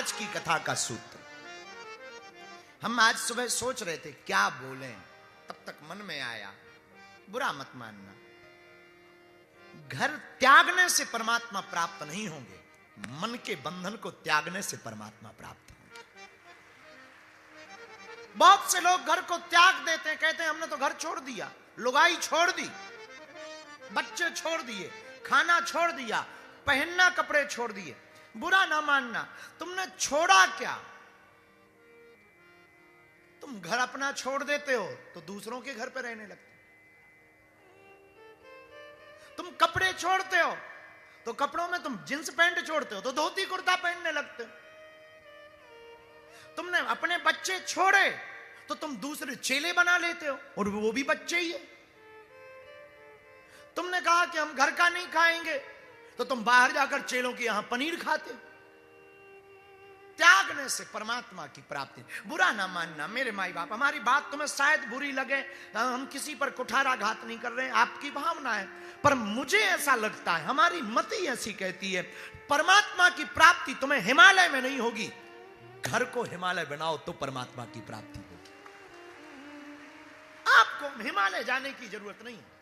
आज की कथा का सूत्र। हम आज सुबह सोच रहे थे क्या बोलें, तब तक मन में आया, बुरा मत मानना, घर त्यागने से परमात्मा प्राप्त नहीं होंगे, मन के बंधन को त्यागने से परमात्मा प्राप्त होंगे। बहुत से लोग घर को त्याग देते हैं, कहते हैं हमने तो घर छोड़ दिया, लुगाई छोड़ दी, बच्चे छोड़ दिए, खाना छोड़ दिया, पहनना कपड़े छोड़ दिए। बुरा ना मानना, तुमने छोड़ा क्या? तुम घर अपना छोड़ देते हो तो दूसरों के घर पे रहने लगते, तुम कपड़े छोड़ते हो तो कपड़ों में तुम जींस पैंट छोड़ते हो तो धोती कुर्ता पहनने लगते हो, तुमने अपने बच्चे छोड़े तो तुम दूसरे चेले बना लेते हो और वो भी बच्चे ही है। तुमने कहा कि हम घर का नहीं खाएंगे तो तुम बाहर जाकर चेलों के यहां पनीर खाते हो। त्यागने से परमात्मा की प्राप्ति। बुरा ना मानना मेरे माई बाप, हमारी बात तुम्हें शायद बुरी लगे, हम किसी पर कुठाराघात नहीं कर रहे, आपकी भावना है, पर मुझे ऐसा लगता है, हमारी मति ऐसी कहती है, परमात्मा की प्राप्ति तुम्हें हिमालय में नहीं होगी, घर को हिमालय बनाओ तो परमात्मा की प्राप्ति होगी। आपको हिमालय जाने की जरूरत नहीं है।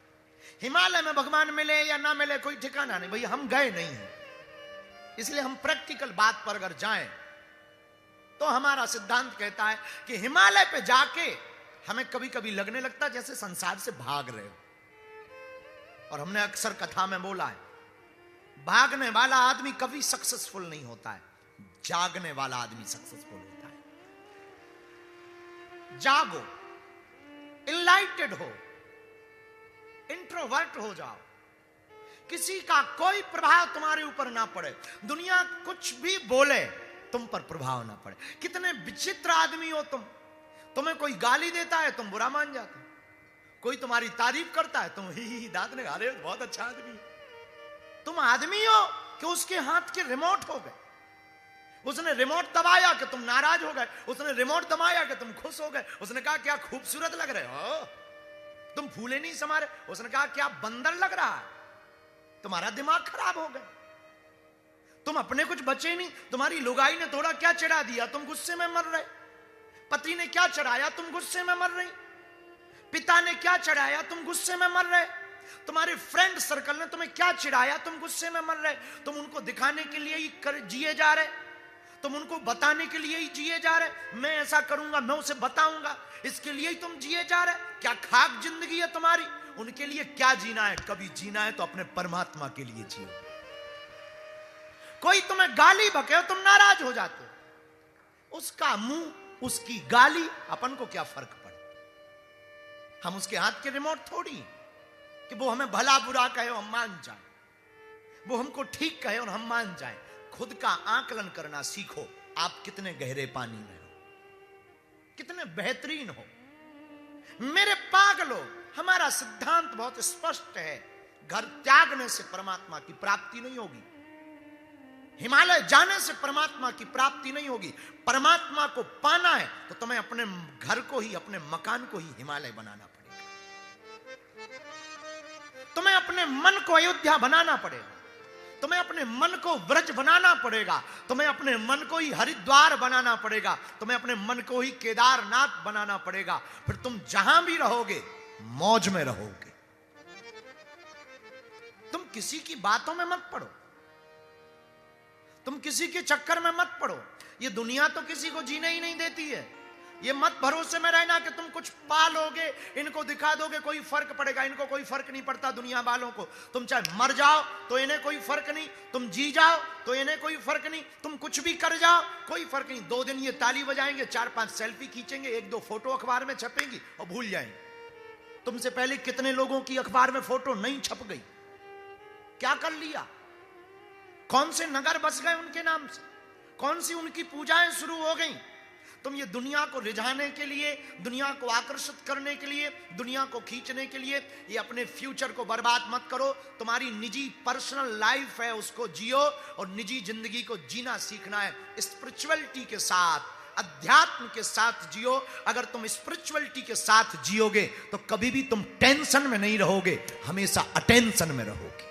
हिमालय में भगवान मिले या ना मिले कोई ठिकाना नहीं, भैया हम गए नहीं हैं, इसलिए हम प्रैक्टिकल बात पर अगर जाएं तो हमारा सिद्धांत कहता है कि हिमालय पे जाके हमें कभी कभी लगने लगता जैसे संसार से भाग रहे हो। और हमने अक्सर कथा में बोला है, भागने वाला आदमी कभी सक्सेसफुल नहीं होता है, जागने वाला आदमी सक्सेसफुल होता है। जागो, इनलाइटेड हो, इंट्रोवर्ट हो जाओ, किसी का कोई प्रभाव तुम्हारे ऊपर ना पड़े, दुनिया कुछ भी बोले तुम पर प्रभाव ना पड़े। कितने विचित्र आदमी हो तुम, तुम्हें कोई गाली देता है तुम बुरा मान जाते हो, कोई तुम्हारी तारीफ करता है तुम ही दांत ने गाले बहुत अच्छा आदमी है। तुम आदमी हो कि उसके हाथ के रिमोट हो गए, उसने रिमोट दबाया कि तुम नाराज हो गए, उसने रिमोट दबाया कि तुम खुश हो गए, उसने कहा क्या खूबसूरत लग रहे हो, तुम फूले नहीं समारे, उसने कहा क्या बंदर लग रहा है, तुम्हारा दिमाग खराब हो गया, तुम अपने कुछ बचे नहीं, तुम्हारी लुगाई ने थोड़ा क्या चढ़ा दिया तुम गुस्से में मर रहे, पति ने क्या चढ़ाया तुम गुस्से में मर रही, पिता ने क्या चढ़ाया तुम गुस्से में मर रहे, तुम्हारे फ्रेंड सर्कल ने तुम्हें क्या चिढ़ाया तुम गुस्से में मर रहे, तुम उनको दिखाने के लिए ही जिए जा रहे, तुम उनको बताने के लिए ही जिए जा रहे, मैं ऐसा करूंगा मैं उसे बताऊंगा, इसके लिए ही तुम जिए जा रहे। क्या खाक जिंदगी है तुम्हारी? उनके लिए क्या जीना है? कभी जीना है तो अपने परमात्मा के लिए जियो। कोई तुम्हें गाली बके तुम नाराज हो जाते हो, उसका मुंह उसकी गाली, अपन को क्या फर्क पड़े, हम उसके हाथ के रिमोट थोड़ी कि वो हमें भला बुरा कहे और हम मान जाए, वो हमको ठीक कहे और हम मान जाए। खुद का आकलन करना सीखो, आप कितने गहरे पानी में हो, कितने बेहतरीन हो। मेरे पागलों, हमारा सिद्धांत बहुत स्पष्ट है, घर त्यागने से परमात्मा की प्राप्ति नहीं होगी, हिमालय जाने से परमात्मा की प्राप्ति नहीं होगी। परमात्मा को पाना है तो तुम्हें अपने घर को ही, अपने मकान को ही हिमालय बनाना पड़ेगा, तुम्हें अपने मन को अयोध्या बनाना पड़ेगा, तुम्हें अपने मन को व्रज बनाना पड़ेगा, तुम्हें अपने मन को ही हरिद्वार बनाना पड़ेगा, तुम्हें अपने मन को ही केदारनाथ बनाना पड़ेगा। फिर तुम जहां भी रहोगे मौज में रहोगे। तुम किसी की बातों में मत पड़ो, तुम किसी के चक्कर में मत पड़ो, ये दुनिया तो किसी को जीने ही नहीं देती है। ये मत भरोसे में रहना कि तुम कुछ पालोगे, इनको दिखा दोगे कोई फर्क पड़ेगा, इनको कोई फर्क नहीं पड़ता दुनिया वालों को। तुम चाहे मर जाओ तो इन्हें कोई फर्क नहीं, तुम जी जाओ तो इन्हें कोई फर्क नहीं, तुम कुछ भी कर जाओ कोई फर्क नहीं। 2 दिन ये ताली बजाएंगे, 4-5 सेल्फी खींचेंगे, 1-2 फोटो अखबार में छपेंगी और भूल जाएंगे। तुमसे पहले कितने लोगों की अखबार में फोटो नहीं छप गई, क्या कर लिया, कौन से नगर बस गए उनके नाम से, कौन सी उनकी पूजाएं शुरू हो गई। तुम ये दुनिया को रिझाने के लिए, दुनिया को आकर्षित करने के लिए, दुनिया को खींचने के लिए ये अपने फ्यूचर को बर्बाद मत करो। तुम्हारी निजी पर्सनल लाइफ है, उसको जियो और निजी जिंदगी को जीना सीखना है। स्पिरिचुअलिटी के साथ, अध्यात्म के साथ जियो। अगर तुम स्पिरिचुअलिटी के साथ जियोगे तो कभी भी तुम टेंशन में नहीं रहोगे, हमेशा अटेंशन में रहोगे।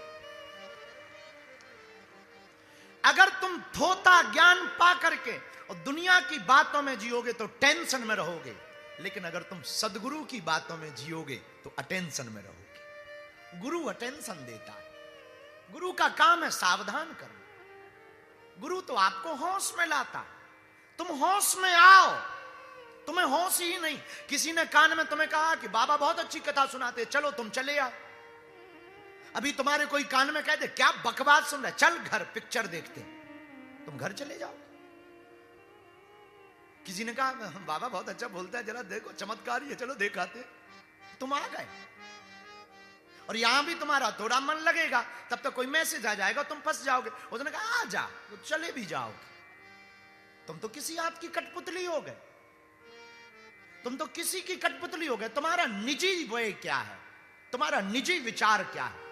अगर तुम थोथा ज्ञान पा करके और दुनिया की बातों में जियोगे तो टेंशन में रहोगे, लेकिन अगर तुम सदगुरु की बातों में जियोगे तो अटेंशन में रहोगे। गुरु अटेंशन देता है, गुरु का काम है सावधान करना। गुरु तो आपको होश में लाता, तुम होश में आओ। तुम्हें होश ही नहीं। किसी ने कान में तुम्हें कहा कि बाबा बहुत अच्छी कथा सुनाते, चलो तुम चले आओ। अभी तुम्हारे कोई कान में कह दे क्या बकवास सुन रहा है, चल घर पिक्चर देखते, तुम घर चले जाओ। किसी ने कहा बाबा बहुत अच्छा बोलता है, जरा देखो चमत्कारी है, चलो देखाते, तुम आ गए। और यहां भी तुम्हारा थोड़ा मन लगेगा, तब तक कोई मैसेज आ जाएगा, तुम फंस जाओगे। उसने कहा आ जा, तो चले भी जाओगे। तुम तो किसी हाथ की कठपुतली हो गए, तुम तो किसी की कठपुतली हो गए। तुम्हारा निजी वे क्या है, तुम्हारा निजी विचार क्या है,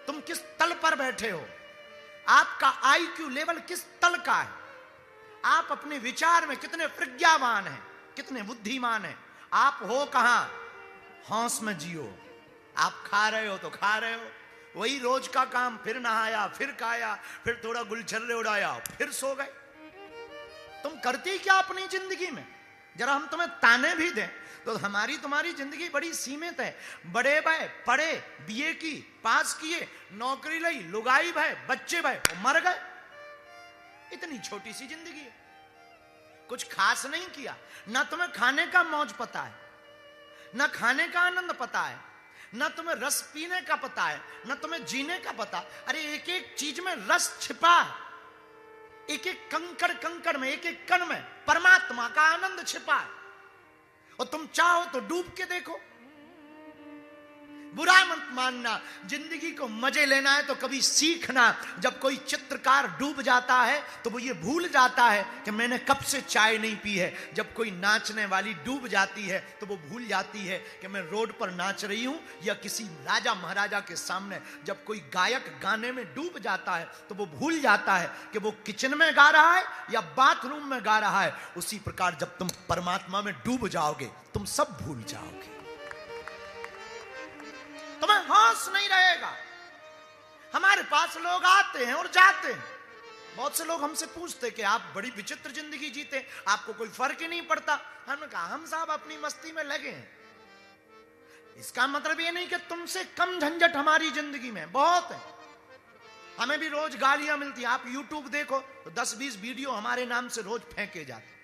तुम किस तल पर बैठे हो, आपका आईक्यू लेवल किस तल का है, आप अपने विचार में कितने प्रज्ञावान हैं, कितने बुद्धिमान हैं। आप हो कहां, होश में जियो। आप खा रहे हो तो खा रहे हो, वही रोज का काम, फिर नहाया, फिर खाया, फिर थोड़ा गुलछर्रे उड़ाया, फिर सो गए। तुम करती क्या अपनी जिंदगी में? जरा हम तुम्हें ताने भी दें तो हमारी तुम्हारी जिंदगी बड़ी सीमित है। बड़े भाई पढ़े, बीए की, पास किए, नौकरी ली, लुगाई भाई, बच्चे भाई, मर गए। इतनी छोटी सी जिंदगी है, कुछ खास नहीं किया। ना तुम्हें खाने का मौज पता है, ना खाने का आनंद पता है, ना तुम्हें रस पीने का पता है, ना तुम्हें जीने का पता। अरे एक एक चीज में रस छिपा है, एक एक कंकड़ कंकड़ में, एक एक कण में परमात्मा का आनंद छिपा है। और तुम चाहो तो डूब के देखो। बुरा मत मानना, जिंदगी को मजे लेना है तो कभी सीखना। जब कोई चित्रकार डूब जाता है तो वो ये भूल जाता है कि मैंने कब से चाय नहीं पी है। जब कोई नाचने वाली डूब जाती है तो वो भूल जाती है कि मैं रोड पर नाच रही हूं या किसी राजा महाराजा के सामने। जब कोई गायक गाने में डूब जाता है तो वो भूल जाता है कि वो किचन में गा रहा है या बाथरूम में गा रहा है। उसी प्रकार जब तुम परमात्मा में डूब जाओगे तुम सब भूल जाओगे, तुम्हें होश नहीं रहेगा। हमारे पास लोग आते हैं और जाते हैं। बहुत से लोग हमसे पूछते कि आप बड़ी विचित्र जिंदगी जीते, आपको कोई फर्क ही नहीं पड़ता। हमने कहा हम साहब अपनी मस्ती में लगे हैं। इसका मतलब ये नहीं कि तुमसे कम झंझट हमारी जिंदगी में बहुत है। हमें भी रोज गालियां मिलती हैं। आप यूट्यूब देखो तो 10-20 वीडियो हमारे नाम से रोज फेंके जाते,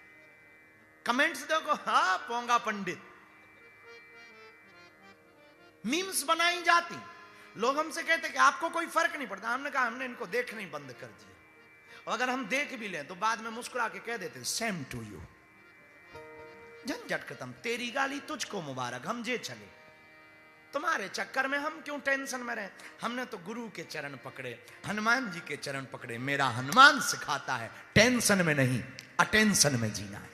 कमेंट्स देखो, हाँ पोंगा पंडित, मीम्स बनाई जाती। लोग हमसे कहते कि आपको कोई फर्क नहीं पड़ता। हमने कहा हमने इनको देखना ही बंद कर दिया। और अगर हम देख भी लें तो बाद में मुस्कुरा के कह देते सेम टू यू, झंझट खत्म, तेरी गाली तुझको मुबारक, हम जे चले। तुम्हारे चक्कर में हम क्यों टेंशन में रहे। हमने तो गुरु के चरण पकड़े, हनुमान जी के चरण पकड़े। मेरा हनुमान सिखाता है टेंशन में नहीं अटेंशन में जीना है।